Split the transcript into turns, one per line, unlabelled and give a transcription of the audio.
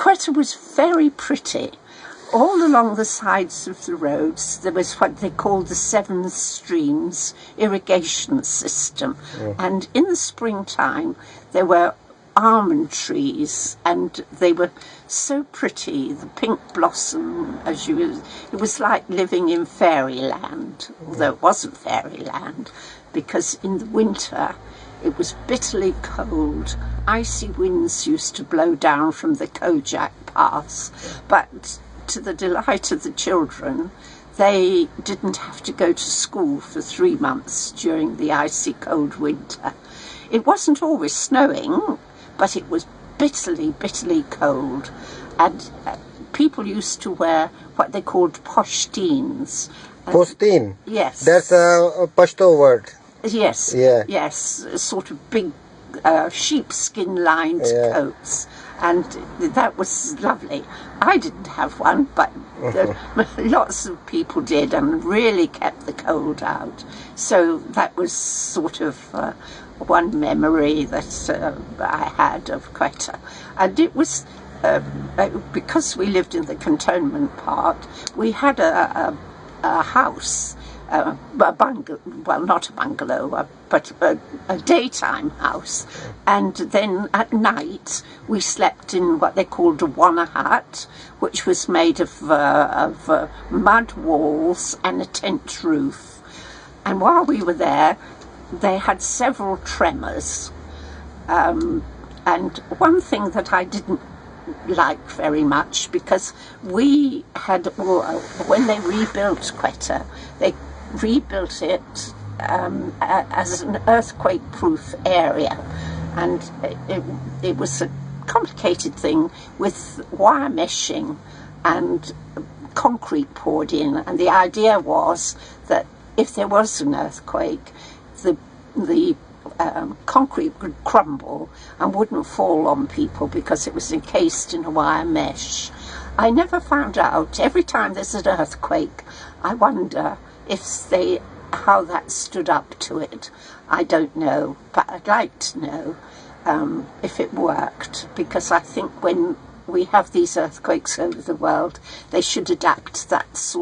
Quetta was very pretty. All along the sides of the roads there was what they called the Seven Streams irrigation system. And in the springtime there were almond trees, and they were so pretty, the pink blossom, it was like living in fairyland, although it wasn't fairyland, because in the winter it was bitterly cold. Icy winds used to blow down from the Kojak Pass, but to the delight of the children, they didn't have to go to school for 3 months during the icy cold winter. It wasn't always snowing, but it was bitterly, bitterly cold, and people used to wear what they called poshteens.
Posteen?
Yes.
That's a Pashto word.
Yes.
Yeah.
Yes, sort of big sheepskin-lined coats, and that was lovely. I didn't have one, but lots of people did, and really kept the cold out. So that was sort of one memory that I had of Quetta. And it was, because we lived in the cantonment part, we had a house, a bungalow, well, not a bungalow, but a daytime house. And then at night we slept in what they called a wanna hut, which was made of mud walls and a tent roof. And while we were there, they had several tremors. And one thing that I didn't like very much, because we had, when they rebuilt Quetta, they rebuilt it as an earthquake-proof area, and it was a complicated thing with wire meshing and concrete poured in, and the idea was that if there was an earthquake, the concrete would crumble and wouldn't fall on people because it was encased in a wire mesh. I never found out. Every time there's an earthquake, I wonder how that stood up to it. I don't know, but I'd like to know if it worked, because I think when we have these earthquakes over the world, they should adapt that sort